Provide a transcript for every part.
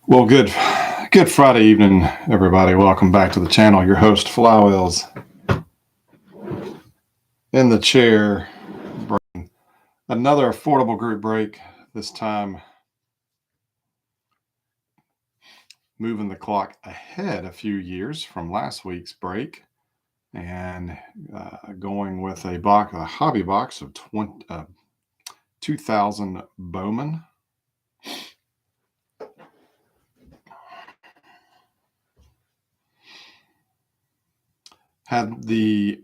Well, good Friday evening, everybody. Welcome back to the channel. Your host, Flywheels, in the chair. Another affordable group break. This time, moving the clock ahead a few years from last week's break, and going with a hobby box of 2000 Bowman. Had the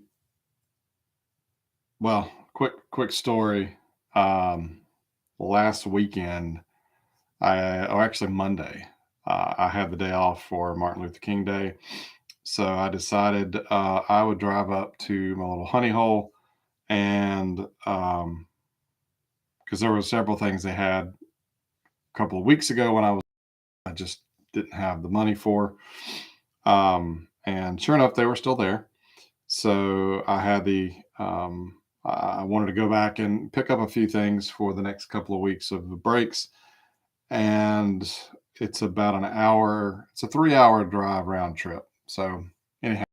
quick story. Last weekend, actually Monday, I had the day off for Martin Luther King Day, so I decided I would drive up to my little honey hole, and because there were several things they had a couple of weeks ago when I just didn't have the money for, and sure enough, they were still there. So I had I wanted to go back and pick up a few things for the next couple of weeks of the breaks. And it's about an hour, it's a 3 hour drive round trip. So, anyhow,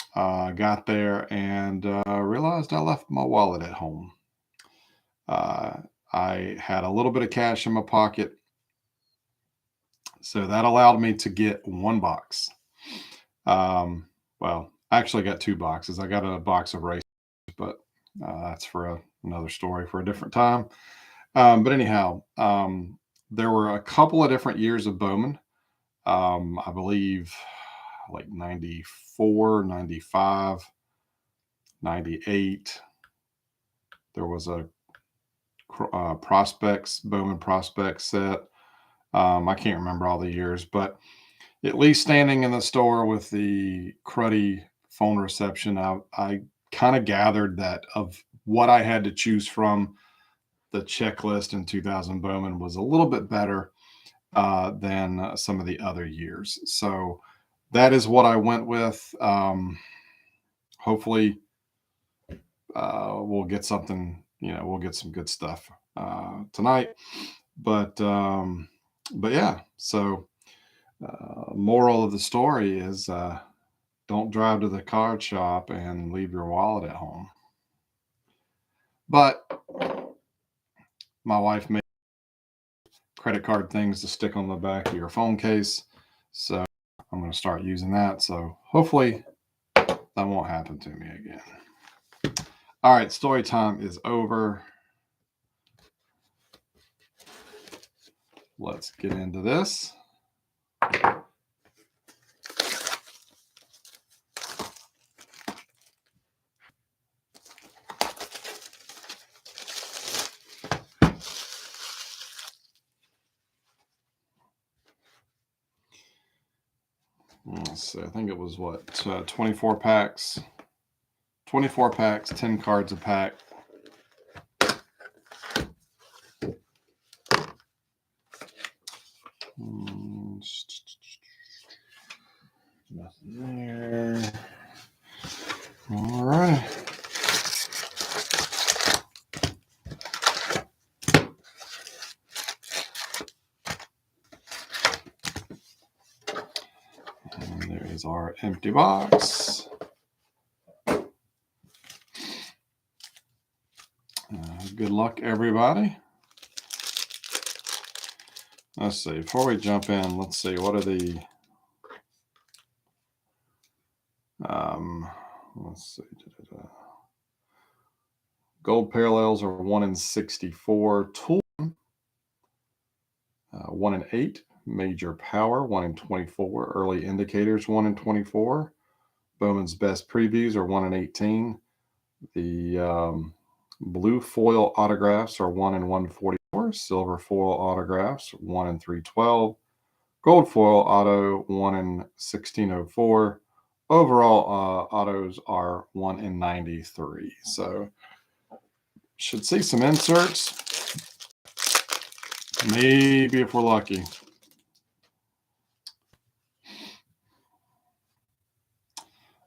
got there and realized I left my wallet at home. Uh, I had a little bit of cash in my pocket. So that allowed me to get one box. Well, I actually got two boxes. I got a box of race, but that's for another story for a different time. But anyhow, there were a couple of different years of Bowman. I believe like 94, 95, 98. There was a Bowman prospects set. I can't remember all the years, but at least standing in the store with the cruddy phone reception, I kind of gathered that of what I had to choose from, the checklist in 2000 Bowman was a little bit better than some of the other years. So that is what I went with. Hopefully, we'll get something. We'll get some good stuff tonight. But yeah. So moral of the story is don't drive to the card shop and leave your wallet at home. But my wife made credit card things to stick on the back of your phone case. So I'm going to start using that. So hopefully that won't happen to me again. All right, story time is over. Let's get into this. Let's see, I think it was 24 packs. 24 packs, 10 cards a pack. Nothing there. All right. And there is our empty box. Good luck, everybody. Let's see. Before we jump in, let's see. What are the... let's see. Gold parallels are 1 in 64. Tool, 1 in 8. Major power, 1 in 24. Early indicators, 1 in 24. Bowman's best previews are 1 in 18. The blue foil autographs are 1 in 144. Silver foil autographs, 1 in 312. Gold foil auto, 1 in 1604. Overall autos are 1 in 93. So should see some inserts. Maybe if we're lucky.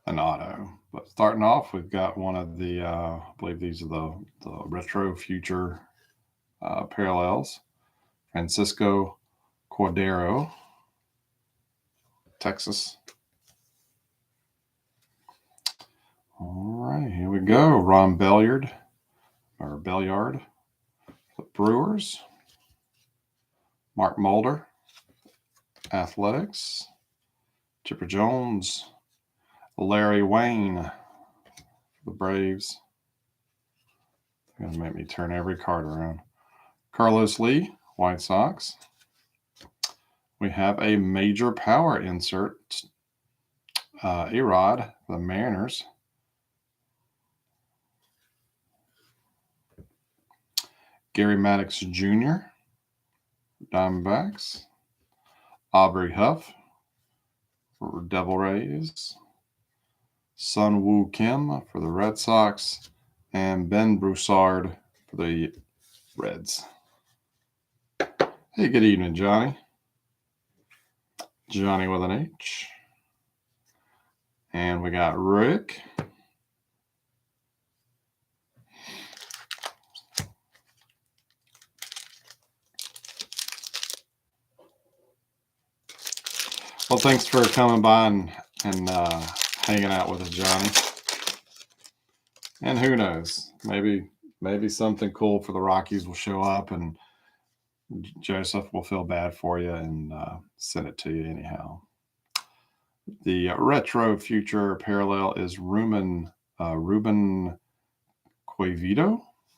An auto. But starting off, we've got one of the, I believe these are the retro future parallels Francisco Cordero, Texas. All right, here we go. Ron Belliard, the Brewers. Mark Mulder, Athletics. Chipper Jones, Larry Wayne, the Braves. They're going to make me turn every card around. Carlos Lee, White Sox. We have a major power insert. A-Rod, the Mariners. Gary Maddox Jr., Diamondbacks. Aubrey Huff, for Devil Rays. Sun Woo Kim for the Red Sox. And Ben Broussard for the Reds. Hey, good evening, Johnny. Johnny with an H. And we got Rick. Well, thanks for coming by and hanging out with us, Johnny. And who knows, maybe something cool for the Rockies will show up, and Joseph will feel bad for you and send it to you anyhow. The retro future parallel is Ruben Quavito,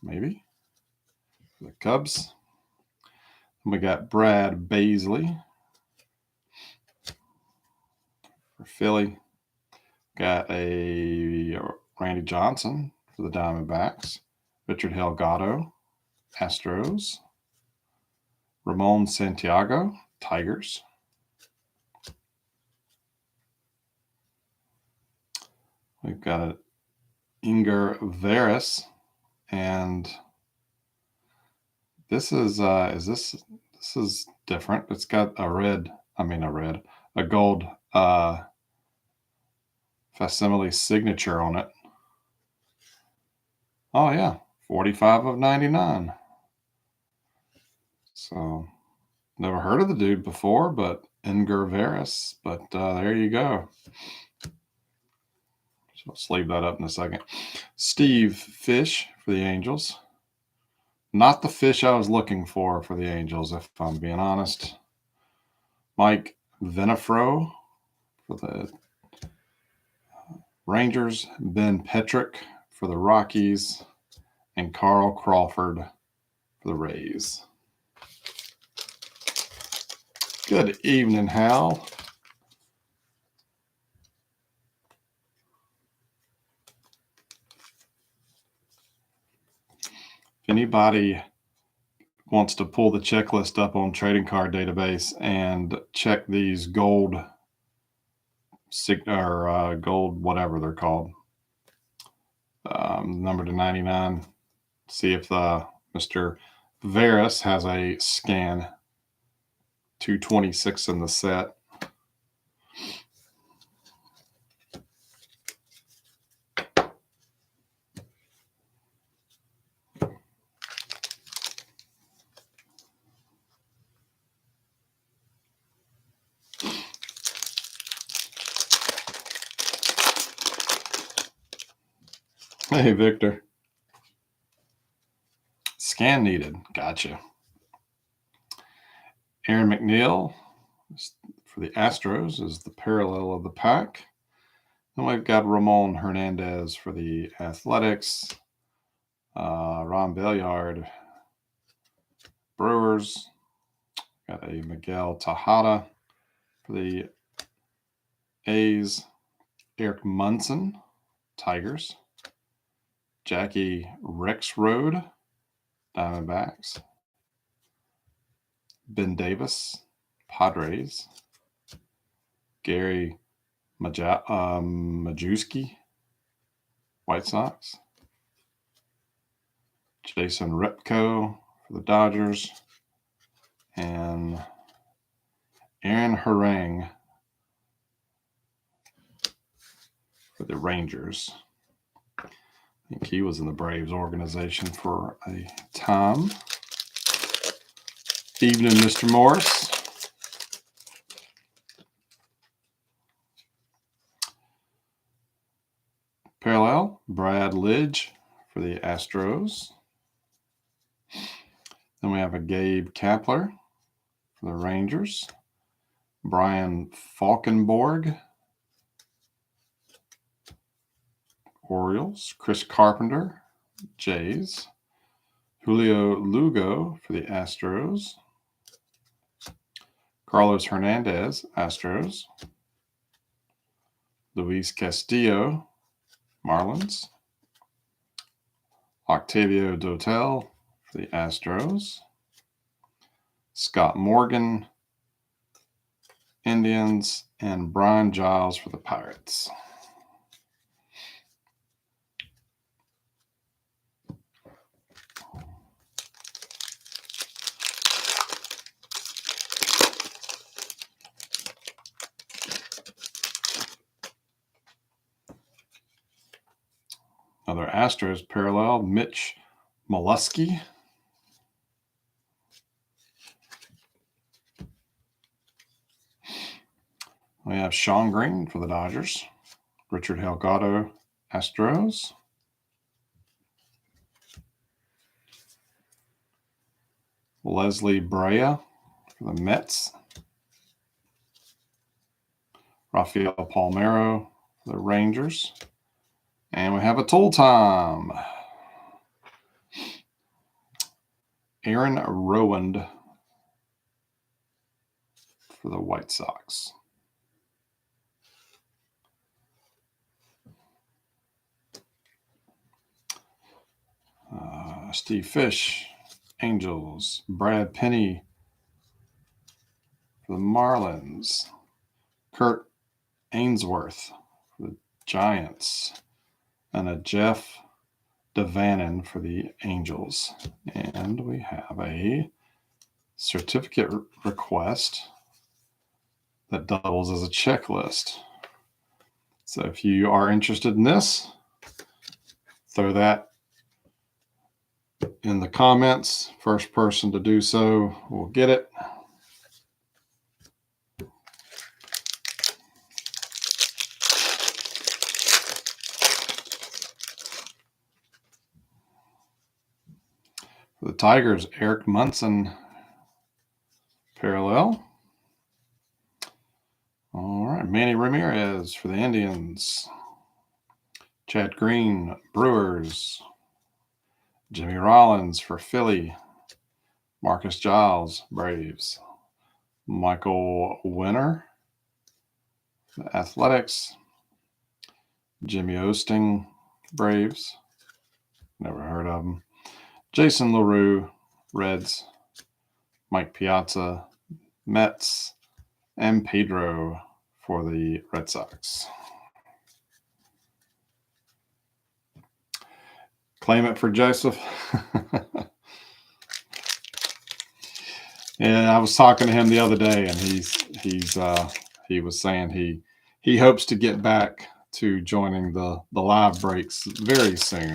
maybe, the Cubs. And we got Brad Baisley for Philly. Got a Randy Johnson for the Diamondbacks. Richard Delgado, Astros. Ramon Santiago, Tigers. We've got an Inger Veras, and this is different. It's got a gold facsimile signature on it. Oh yeah, 45 of 99. So never heard of the dude before, but Inger Veras. But there you go. So I'll sleeve that up in a second. Steve Fish for the Angels. Not the fish I was looking for the Angels, if I'm being honest. Mike Venafro for the Rangers. Ben Petrick for the Rockies. And Carl Crawford for the Rays. Good evening, Hal. If anybody wants to pull the checklist up on Trading Card Database and check these gold whatever they're called, number to 99, see if Mr. Veras has a scan 226 in the set. Hey, Victor. Scan needed. Gotcha. Aaron McNeil for the Astros is the parallel of the pack. Then we've got Ramon Hernandez for the Athletics. Ron Belliard, Brewers. Got a Miguel Tejada for the A's. Eric Munson, Tigers. Jackie Rexroad, Diamondbacks. Ben Davis, Padres. Gary Majewski, White Sox. Jason Repko for the Dodgers. And Aaron Harang for the Rangers. I think he was in the Braves organization for a time. Evening, Mr. Morris. Parallel, Brad Lidge for the Astros. Then we have a Gabe Kapler for the Rangers. Brian Falkenborg, Orioles. Chris Carpenter, Jays. Julio Lugo for the Astros. Carlos Hernandez, Astros. Luis Castillo, Marlins. Octavio Dotel for the Astros. Scott Morgan, Indians, and Brian Giles for the Pirates. Another Astros parallel, Mitch Molesky. We have Sean Green for the Dodgers. Richard Delgado, Astros. Leslie Brea for the Mets. Rafael Palmeiro for the Rangers. And we have a tool time. Aaron Rowand for the White Sox. Steve Fish, Angels. Brad Penny for the Marlins. Kurt Ainsworth for the Giants. And a Jeff Devannon for the Angels. And we have a certificate request that doubles as a checklist. So if you are interested in this, throw that in the comments. First person to do so will get it. For the Tigers, Eric Munson parallel. All right, Manny Ramirez for the Indians. Chad Green, Brewers. Jimmy Rollins for Philly. Marcus Giles, Braves. Michael Winner, the Athletics. Jimmy Osting, Braves. Never heard of him. Jason LaRue, Reds. Mike Piazza, Mets. And Pedro for the Red Sox. Claim it for Joseph. Yeah, I was talking to him the other day, and he was saying he hopes to get back to joining the live breaks very soon.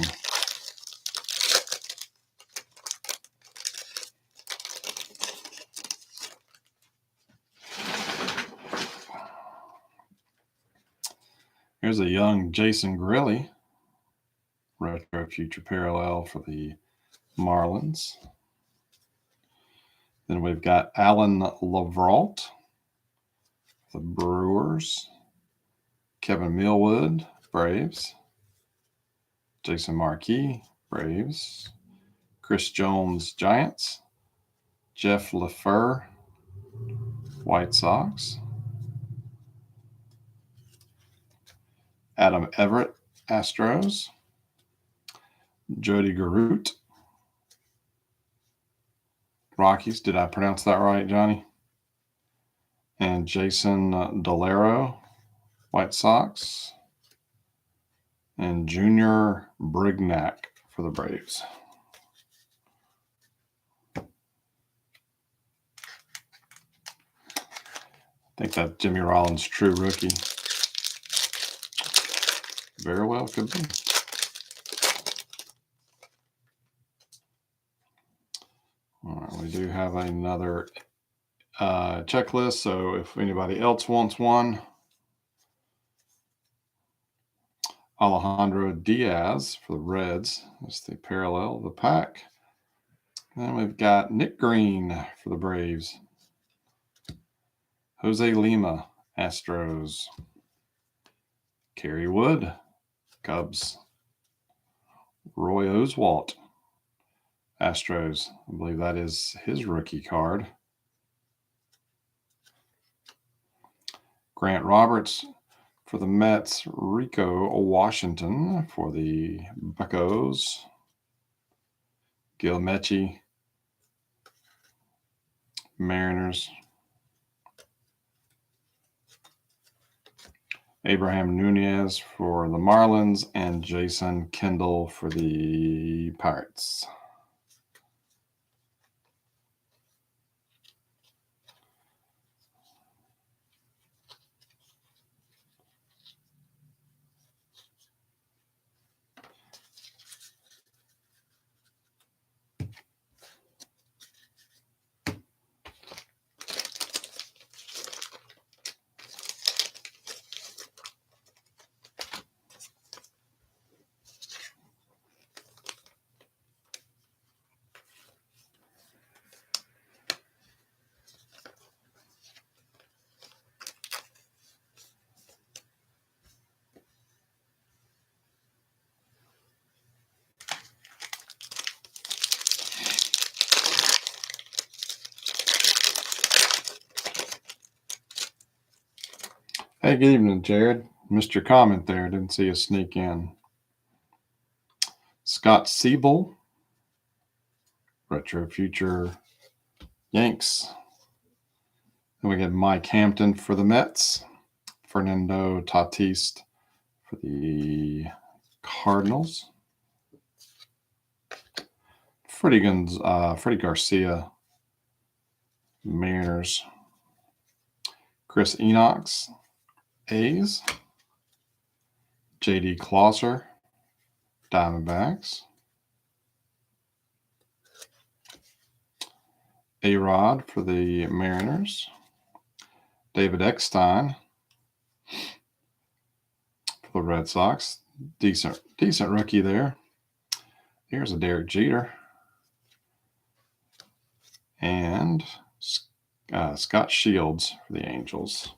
Here's a young Jason Grilli, retro future parallel for the Marlins. Then we've got Alan Lavrault, the Brewers. Kevin Millwood, Braves. Jason Marquis, Braves. Chris Jones, Giants. Jeff LaFleur, White Sox. Adam Everett, Astros. Jody Garut, Rockies. Did I pronounce that right, Johnny? And Jason Dolero, White Sox. And Junior Brignac for the Braves. I think that's Jimmy Rollins' true rookie. Very well could be. All right, we do have another checklist, so if anybody else wants one. Alejandro Diaz for the Reds. That's the parallel of the pack. Then we've got Nick Green for the Braves. Jose Lima, Astros. Kerry Wood, Cubs. Roy Oswalt, Astros. I believe that is his rookie card. Grant Roberts for the Mets. Rico Washington for the Buccos. Gil Mechie, Mariners. Abraham Nunez for the Marlins, and Jason Kendall for the Pirates. Hey, good evening, Jared. Missed your comment there. Didn't see you sneak in. Scott Siebel, Retro Future Yanks. Then we get Mike Hampton for the Mets. Fernando Tatis for the Cardinals. Freddie Garcia, Mariners. Chris Enox, A's. J.D. Closser, Diamondbacks. A-Rod for the Mariners. David Eckstein for the Red Sox. Decent rookie there. Here's a Derek Jeter. And Scott Shields for the Angels.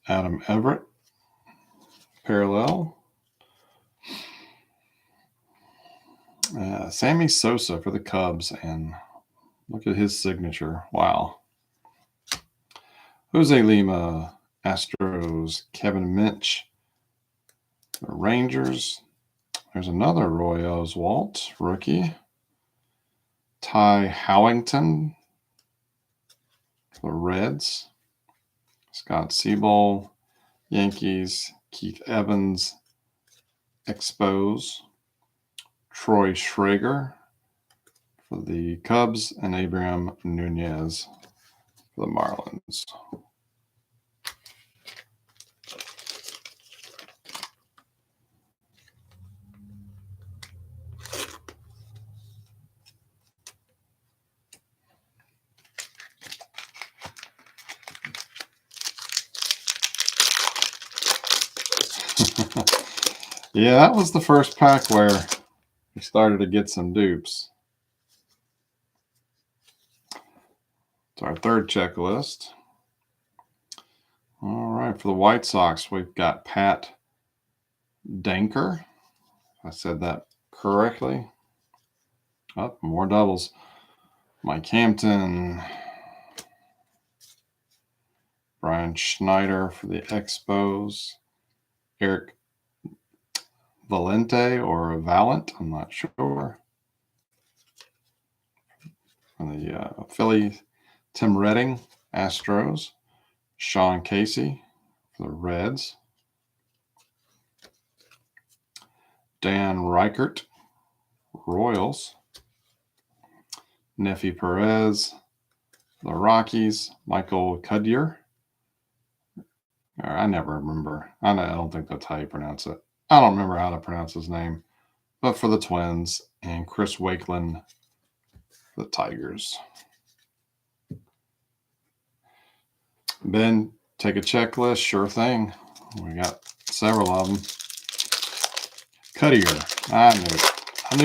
Adam Everett, parallel. Sammy Sosa for the Cubs, and look at his signature. Wow. Jose Lima, Astros. Kevin Minch, the Rangers. There's another Roy Oswalt, rookie. Ty Howington for the Reds. Scott Siebel, Yankees. Keith Evans, Expos. Troy Schrager for the Cubs, and Abraham Nunez for the Marlins. Yeah, that was the first pack where we started to get some dupes. It's our third checklist. All right, for the White Sox, we've got Pat Danker. I said that correctly. Oh, more doubles. Mike Hampton. Brian Schneider for the Expos. Eric Valente or Valent, I'm not sure. For the Philly, Tim Redding, Astros. Sean Casey for the Reds. Dan Reichert, Royals. Nefi Perez, the Rockies. Michael Cudyer. I never remember. I don't think that's how you pronounce it. I don't remember how to pronounce his name. But for the Twins, and Chris Wakeland, the Tigers. Ben, take a checklist. Sure thing. We got several of them. Cudyer. I knew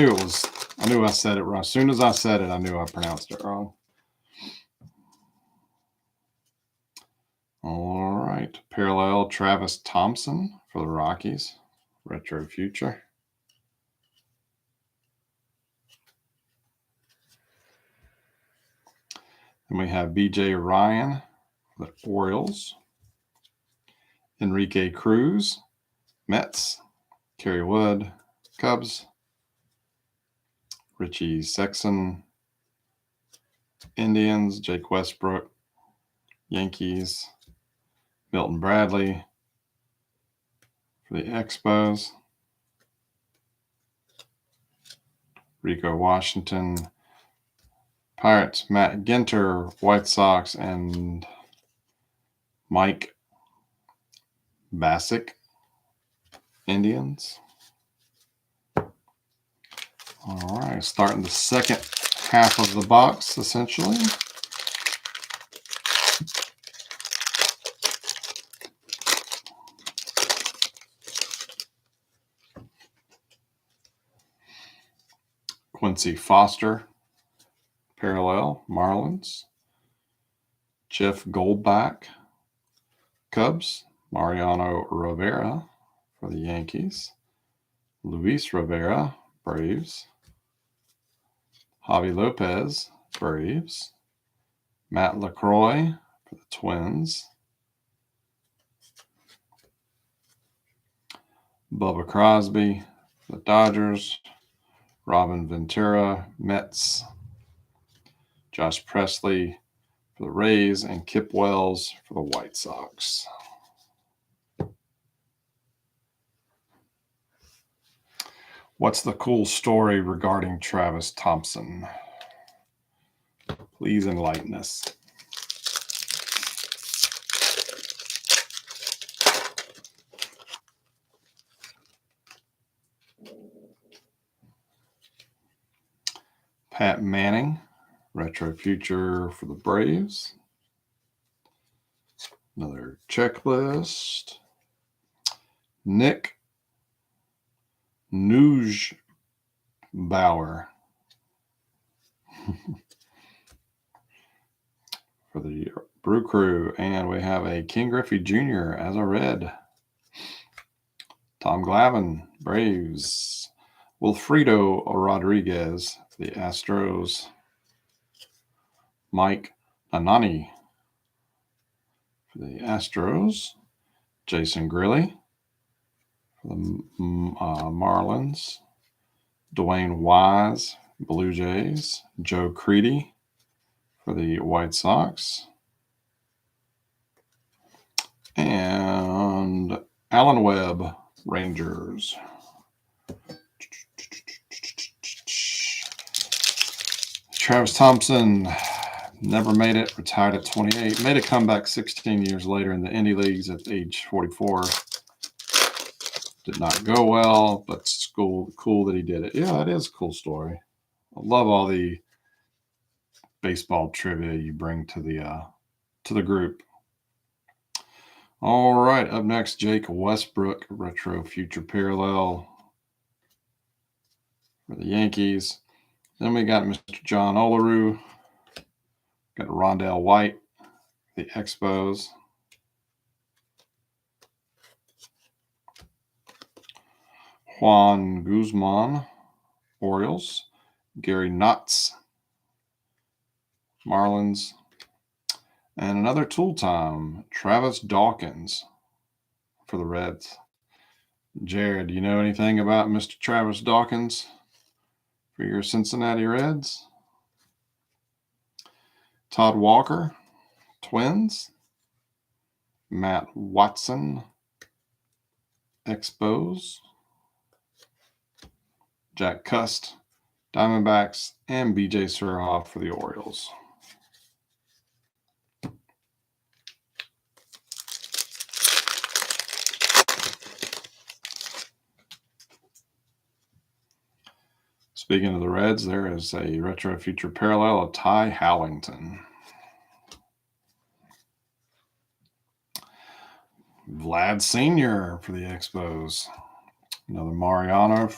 it. I knew I said it wrong. As soon as I said it, I knew I pronounced it wrong. All right. Parallel Travis Thompson for the Rockies. Retro Future. And we have BJ Ryan for the Orioles. Enrique Cruz, Mets. Kerry Wood, Cubs. Richie Sexson, Indians. Jake Westbrook, Yankees. Milton Bradley for the Expos. Rico Washington, Pirates. Matt Ginter, White Sox, and Mike Bassick, Indians. All right, starting the second half of the box, essentially. Quincy Foster, parallel, Marlins. Jeff Goldback, Cubs. Mariano Rivera for the Yankees. Luis Rivera, Braves. Javi Lopez, Braves. Matt LaCroix for the Twins. Bubba Crosby for the Dodgers. Robin Ventura, Mets. Josh Presley for the Rays, and Kip Wells for the White Sox. What's the cool story regarding Travis Thompson? Please enlighten us. Pat Manning, Retro Future for the Braves. Another checklist. Nick Neujbauer for the Brew Crew. And we have a King Griffey Jr. as a red. Tom Glavine, Braves. Wilfredo Rodriguez, the Astros. Mike Anani for the Astros. Jason Grilly for the Marlins. Dwayne Wise, Blue Jays. Joe Creedy for the White Sox. And Alan Webb, Rangers. Travis Thompson never made it, retired at 28. Made a comeback 16 years later in the Indie Leagues at age 44. Did not go well, but it's cool that he did it. Yeah, it is a cool story. I love all the baseball trivia you bring to the group. All right, up next, Jake Westbrook, Retro Future Parallel for the Yankees. Then we got Mr. John Olerud. Got Rondell White, the Expos. Juan Guzman, Orioles. Gary Knotts, Marlins. And another tool time, Travis Dawkins for the Reds. Jared, do you know anything about Mr. Travis Dawkins for your Cincinnati Reds? Todd Walker, Twins. Matt Watson, Expos. Jack Cust, Diamondbacks, and B.J. Surhoff for the Orioles. Speaking of the Reds, there is a retro future parallel of Ty Howington. Vlad Sr. for the Expos. Another Mariano.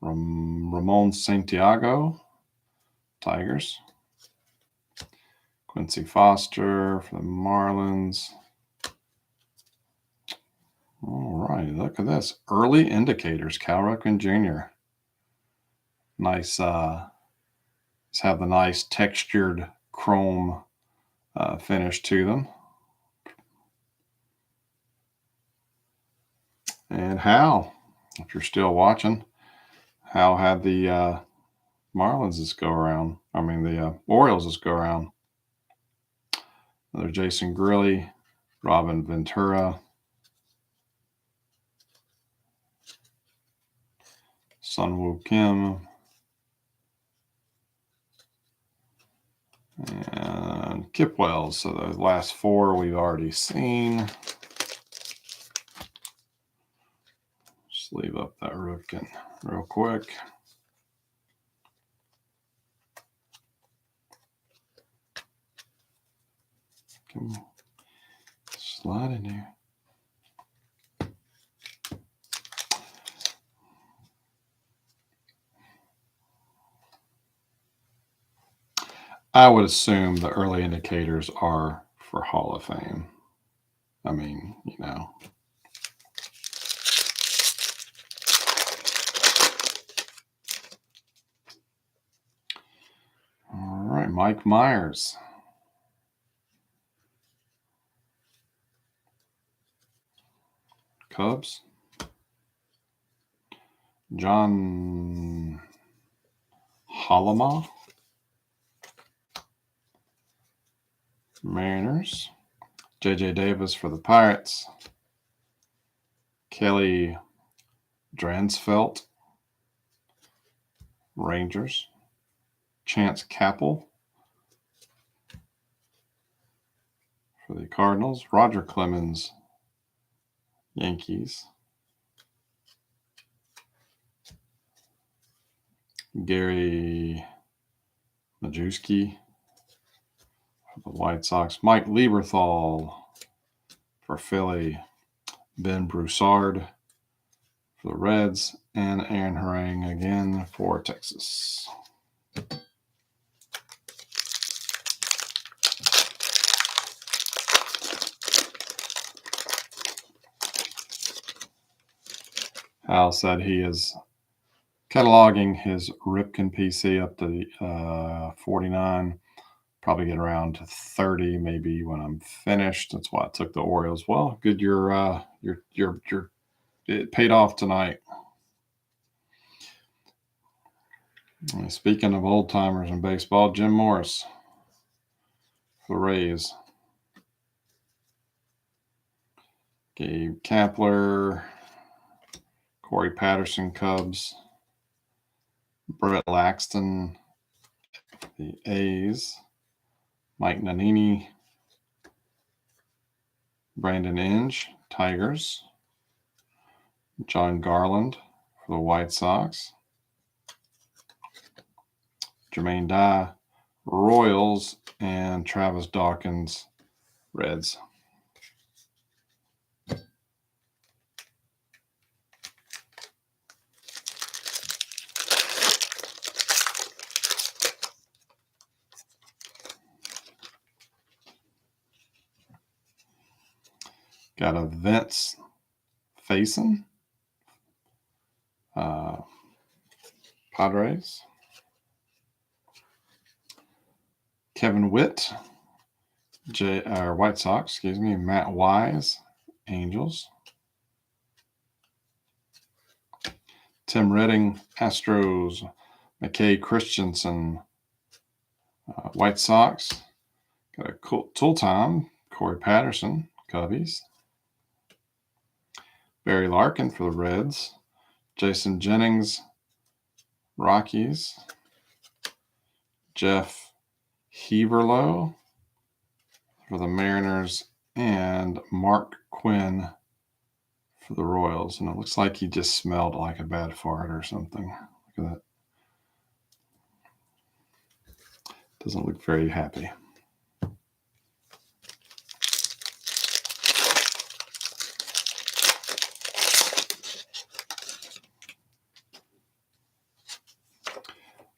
Ramon Santiago, Tigers. Quincy Foster for the Marlins. All right, look at this. Early indicators, Cal Ripken Jr. Nice, have the nice textured chrome finish to them. And Hal, if you're still watching, Hal had the Marlins this go around. I mean, the Orioles this go around. Another Jason Grilly, Robin Ventura, Sunwoo Kim, and Kip Wells. So the last four we've already seen. Just leave up that Ripken real quick. Come on. Slide in there. I would assume the early indicators are for Hall of Fame. I mean, you know. All right, Mike Myers. Cubs. John Hollema. Mariners. J.J. Davis for the Pirates. Kelly Dransfeld. Rangers. Chance Capel for the Cardinals. Roger Clemens, Yankees. Gary Majewski for the White Sox. Mike Lieberthal for Philly. Ben Broussard for the Reds. And Aaron Harang again for Texas. Hal said he is cataloging his Ripken PC up to 49. Probably get around to 30 maybe when I'm finished. That's why I took the Orioles. Well, good it paid off tonight. Speaking of old timers in baseball, Jim Morris for the Rays. Gabe Kapler, Corey Patterson, Cubs. Brett Laxton, the A's. Mike Nannini, Brandon Inge, Tigers. John Garland for the White Sox. Jermaine Dye, Royals, and Travis Dawkins, Reds. Got a Vince Faison, Padres. Kevin Witt, White Sox, Matt Wise, Angels. Tim Redding, Astros. McKay Christensen, White Sox. Got a cool tool time, Corey Patterson, Cubbies. Barry Larkin for the Reds. Jason Jennings, Rockies. Jeff Heaverlow for the Mariners, and Mark Quinn for the Royals. And it looks like he just smelled like a bad fart or something. Look at that. Doesn't look very happy.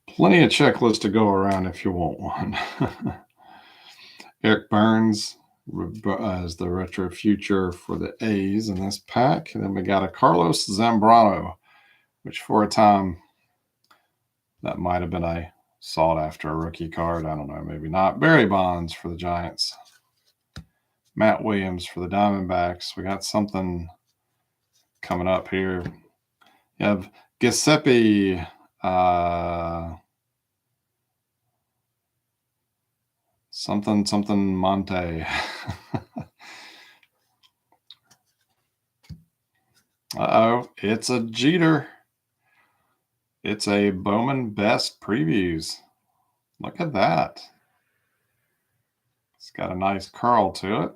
Plenty of checklists to go around if you want one. Eric Burns as the retro future for the A's in this pack. And then we got a Carlos Zambrano, which for a time that might have been a sought after rookie card. I don't know, maybe not. Barry Bonds for the Giants. Matt Williams for the Diamondbacks. We got something coming up here. You have Giuseppe something Monte. Uh-oh, it's a Jeter. It's a Bowman Best Previews. Look at that. It's got a nice curl to it,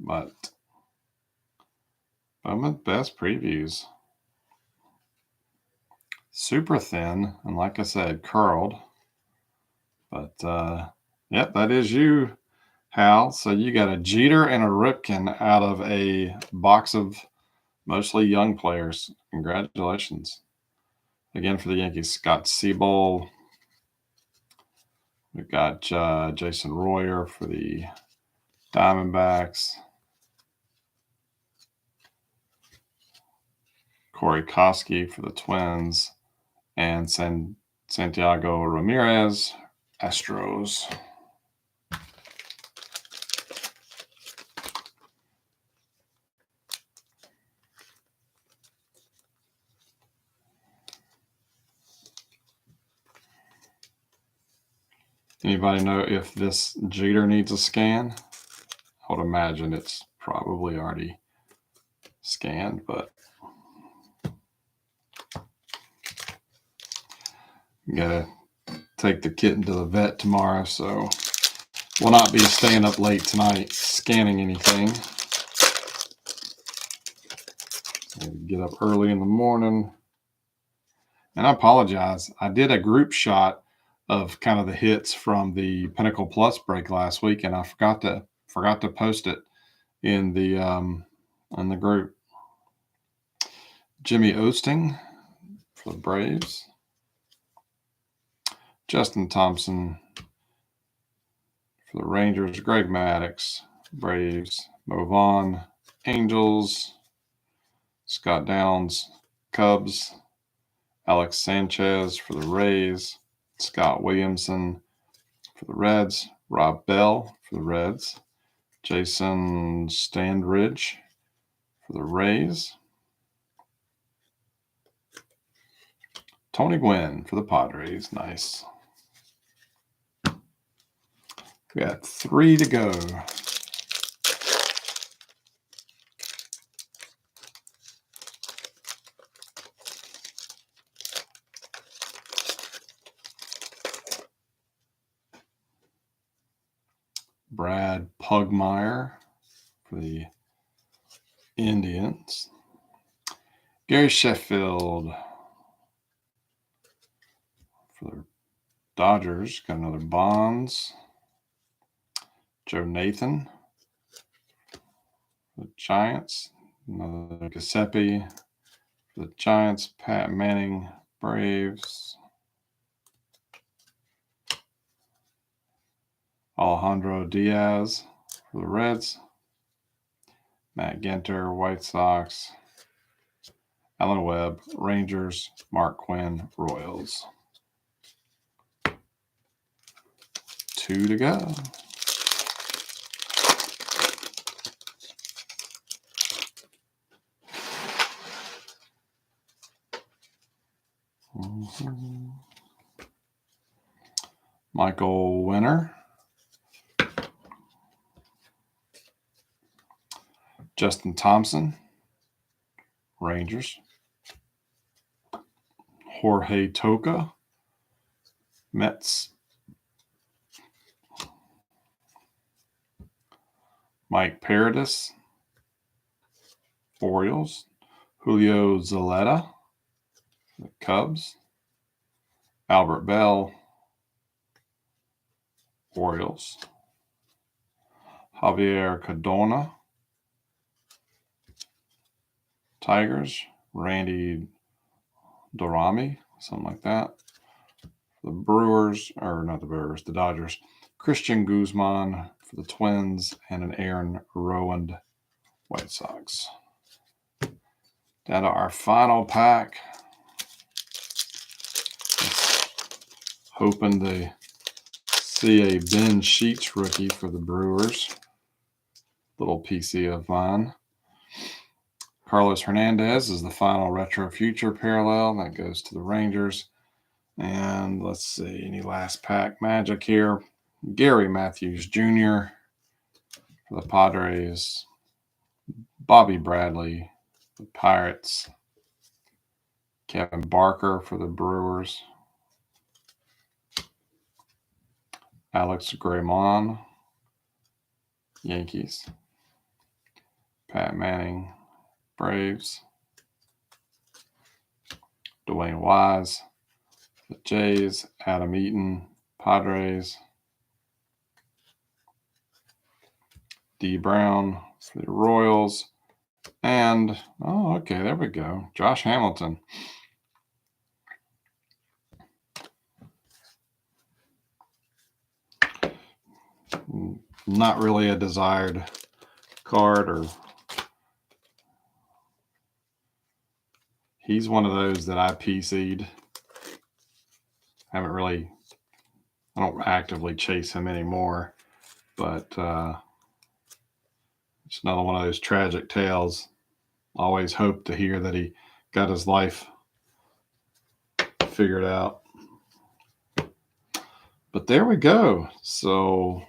but Bowman Best Previews. Super thin, and like I said, curled. But, yep, that is you, Hal. So you got a Jeter and a Ripken out of a box of mostly young players. Congratulations. Again, for the Yankees, Scott Seabold. We've got Jason Royer for the Diamondbacks. Corey Koski for the Twins. And Santiago Ramirez, Astros. Anybody know if this Jeter needs a scan? I would imagine it's probably already scanned, but gotta take the kitten to the vet tomorrow, so we'll not be staying up late tonight scanning anything. Get up early in the morning. And I apologize. I did a group shot of kind of the hits from the Pinnacle Plus break last week, and I forgot to post it in the group. Jimmy Osting for the Braves. Justin Thompson for the Rangers. Greg Maddux, Braves. Mo Vaughn, Angels. Scott Downs, Cubs. Alex Sanchez for the Rays. Scott Williamson for the Reds. Rob Bell for the Reds. Jason Standridge for the Rays. Tony Gwynn for the Padres. Nice. We got 3 to go. Brad Pugmire for the Indians. Gary Sheffield for the Dodgers. Got another Bonds. Joe Nathan for the Giants. Another Giuseppe for the Giants. Pat Manning, Braves. Alejandro Diaz for the Reds. Matt Ginter, White Sox. Alan Webb, Rangers. Mark Quinn, Royals. 2 to go. Michael Winner. Justin Thompson, Rangers. Jorge Toca, Mets. Mike Paradis, Orioles. Julio Zaletta, the Cubs. Albert Bell, Orioles. Javier Cardona, Tigers. Randy Dorami, something like that. The Brewers, or not the Brewers, the Dodgers. Christian Guzman for the Twins, and an Aaron Rowand, White Sox. Down to our final pack. Hoping to see a Ben Sheets rookie for the Brewers. Little PC of mine. Carlos Hernandez is the final Retro Future parallel. That goes to the Rangers. And let's see, any last pack magic here. Gary Matthews Jr. for the Padres. Bobby Bradley, the Pirates. Kevin Barker for the Brewers. Alex Graymon, Yankees. Pat Manning, Braves. Dwayne Wise, the Jays. Adam Eaton, Padres. D. Brown for the Royals. And, oh, okay, there we go. Josh Hamilton. Not really a desired card, or he's one of those that I PC'd. I don't actively chase him anymore, but it's another one of those tragic tales. Always hope to hear that he got his life figured out. But there we go. So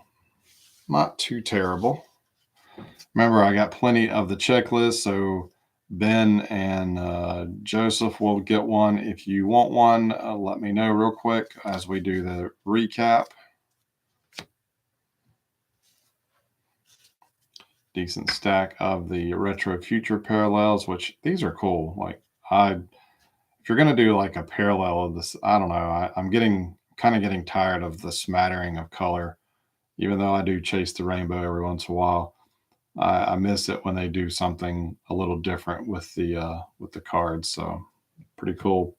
not too terrible. Remember, I got plenty of the checklist, so Ben and Joseph will get one. If you want one, let me know real quick as we do the recap. Decent stack of the Retro Future parallels, which these are cool. Like, if you're going to do like a parallel of this, I don't know. I'm kind of getting tired of the smattering of color, even though I do chase the rainbow every once in a while. I miss it when they do something a little different with the cards. So pretty cool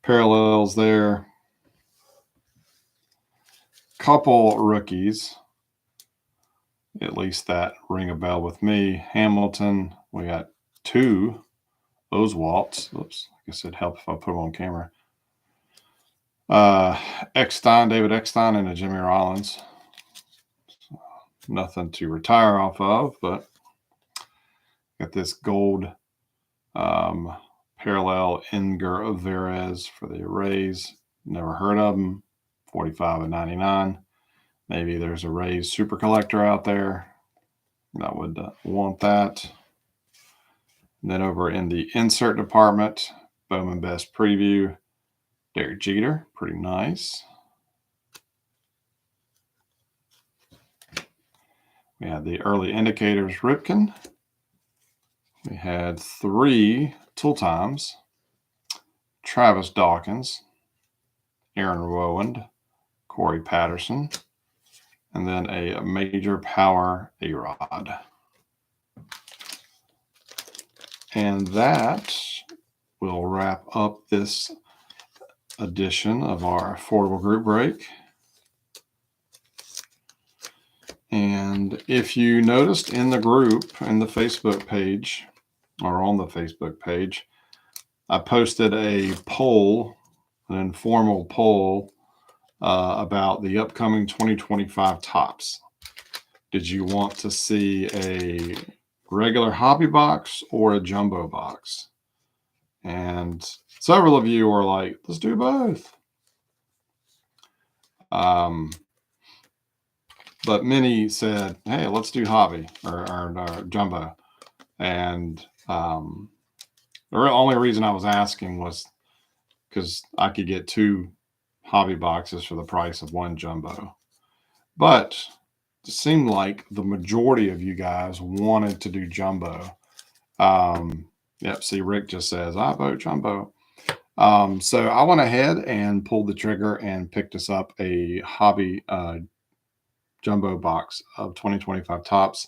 parallels there. Couple rookies, at least that ring a bell with me. Hamilton, we got 2 Oswalts. Oops, I guess it'd help if I put them on camera. David Eckstein, and a Jimmy Rollins. So nothing to retire off of, but got this gold parallel Edgar Alvarez for the Rays. Never heard of him. 45/99. Maybe there's a Rays super collector out there that would want that. And then over in the insert department, Bowman Best Preview, Derek Jeter, pretty nice. We had the early indicators Ripken. We had 3 Tool Times, Travis Dawkins, Aaron Rowand, Corey Patterson, and then a Major Power A-Rod. And that will wrap up this edition of our Affordable Group Break. And if you noticed in the group, in the Facebook page, or on the Facebook page, I posted a poll, an informal poll about the upcoming 2025 tops. Did you want to see a regular hobby box or a jumbo box? And several of you were like, let's do both. But many said, hey, let's do hobby or jumbo. And the only reason I was asking was because I could get 2 hobby boxes for the price of 1 jumbo. But it seemed like the majority of you guys wanted to do jumbo. Yep, see, Rick just says, I vote jumbo. So I went ahead and pulled the trigger and picked us up a hobby jumbo box of 2025 tops.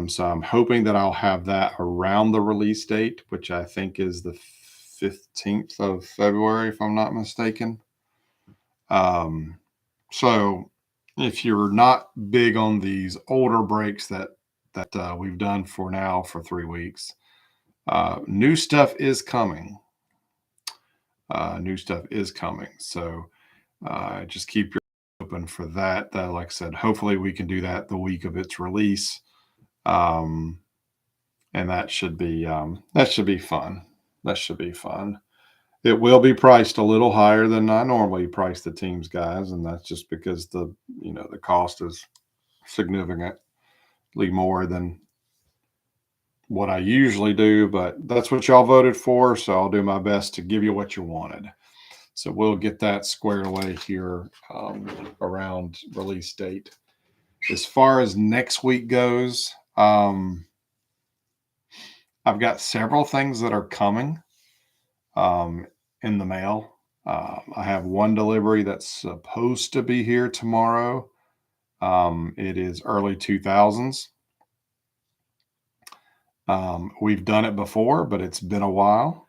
So I'm hoping that I'll have that around the release date, which I think is the 15th of February, if I'm not mistaken. So if you're not big on these older breaks that we've done for now for 3 weeks, new stuff is coming. New stuff is coming. So just keep your open for that. Like I said, hopefully we can do that the week of its release. And that should be fun. That should be fun. It will be priced a little higher than I normally price the teams, guys, and that's just because the cost is significantly more than what I usually do, but that's what y'all voted for, so I'll do my best to give you what you wanted. So we'll get that squared away here around release date. As far as next week goes, I've got several things that are coming in the mail. I have one delivery that's supposed to be here tomorrow. It is early 2000s. We've done it before, but it's been a while.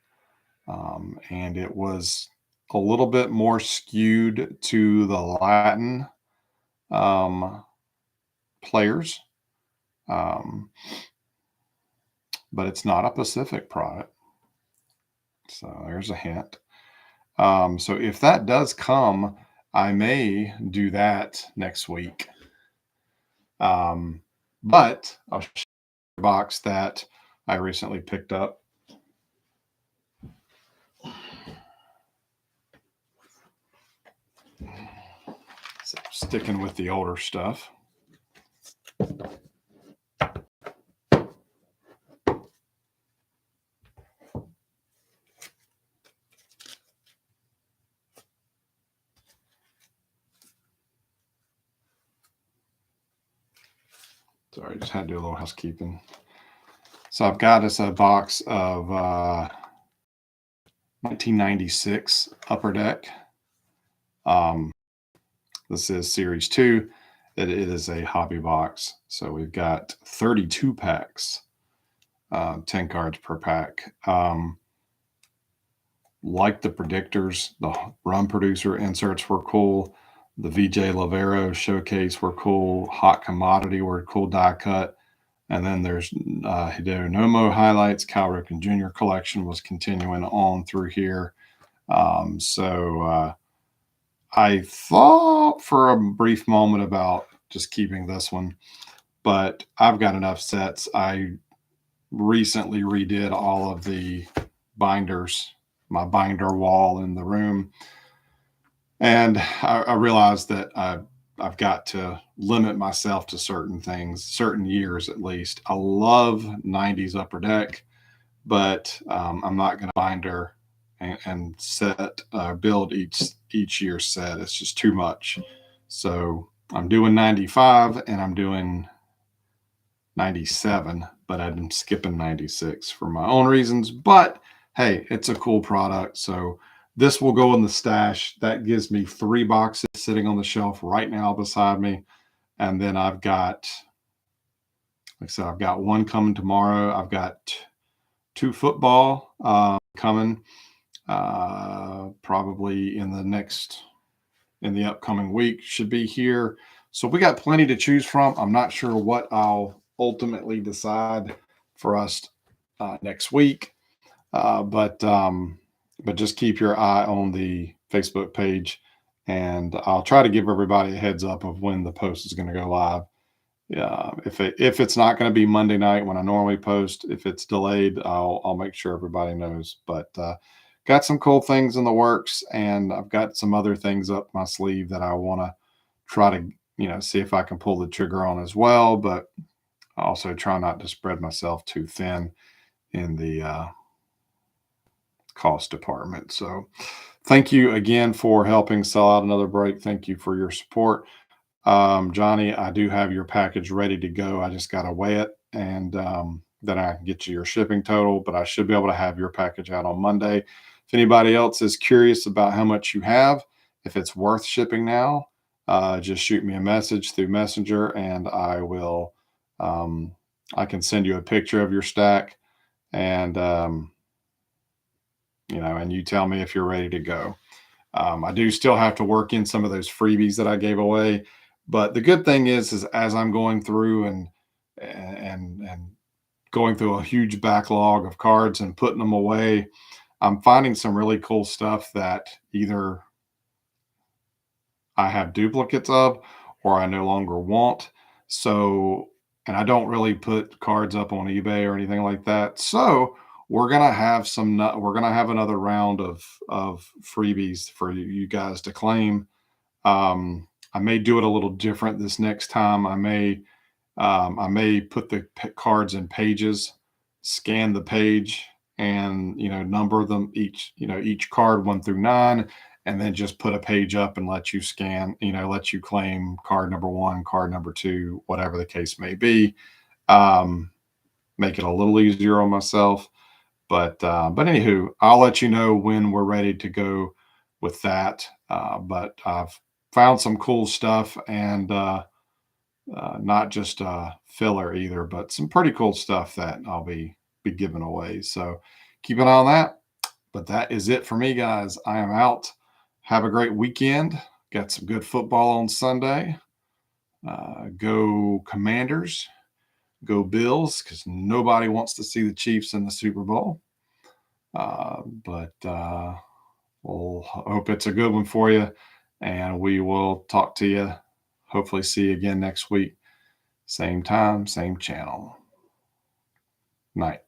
And it was a little bit more skewed to the Latin players. But it's not a Pacific product. So there's a hint. So if that does come, I may do that next week. But I'll show you a box that I recently picked up. So sticking with the older stuff. Sorry, just had to do a little housekeeping. So I've got us a box of 1996 Upper Deck. This is Series 2. It is a hobby box. So we've got 32 packs, 10 cards per pack. Like the predictors, the run producer inserts were cool. The VJ Lavero showcase were cool. Hot commodity were cool die cut. And then there's Hideo Nomo highlights. Cal Ripken Jr. collection was continuing on through here. So I thought for a brief moment about just keeping this one, but I've got enough sets. I recently redid all of the binders, my binder wall in the room. And I realized that I've got to limit myself to certain things, certain years at least. I love 90s Upper Deck, but I'm not going to binder and set build each year's set. It's just too much. So I'm doing 95 and I'm doing 97, but I'm skipping 96 for my own reasons. But hey, it's a cool product. So this will go in the stash. That gives me 3 boxes sitting on the shelf right now beside me. And then I've got, like I said, I've got one coming tomorrow. I've got 2 football coming probably in the upcoming week, should be here. So we got plenty to choose from. I'm not sure what I'll ultimately decide for us next week. But just keep your eye on the Facebook page, and I'll try to give everybody a heads up of when the post is going to go live. If it's not going to be Monday night when I normally post, if it's delayed, I'll make sure everybody knows. But got some cool things in the works, and I've got some other things up my sleeve that I want to try to see if I can pull the trigger on as well. But I also try not to spread myself too thin in the cost department. So thank you again for helping sell out another break. Thank you for your support. Johnny, I do have your package ready to go. I just got to weigh it, and then I can get you your shipping total, but I should be able to have your package out on Monday. If anybody else is curious about how much you have, if it's worth shipping now, just shoot me a message through Messenger, and um, I can send you a picture of your stack, and and you tell me if you're ready to go. I do still have to work in some of those freebies that I gave away, but the good thing is as I'm going through and going through a huge backlog of cards and putting them away, I'm finding some really cool stuff that either I have duplicates of or I no longer want. So, and I don't really put cards up on eBay or anything like that. So, we're gonna have another round of freebies for you guys to claim. I may do it a little different this next time. I may put the cards in pages, scan the page, and number them each card 1 through 9, and then just put a page up and let you scan. Let you claim card number 1, card number 2, whatever the case may be. Um, Make it a little easier on myself. But anywho, I'll let you know when we're ready to go with that. But I've found some cool stuff, and not just filler either, but some pretty cool stuff that I'll be giving away. So keep an eye on that. But that is it for me, guys. I am out. Have a great weekend. Got some good football on Sunday. Go Commanders. Go Bills, because nobody wants to see the Chiefs in the Super Bowl. But we'll hope it's a good one for you. And we will talk to you. Hopefully, see you again next week. Same time, same channel. Night.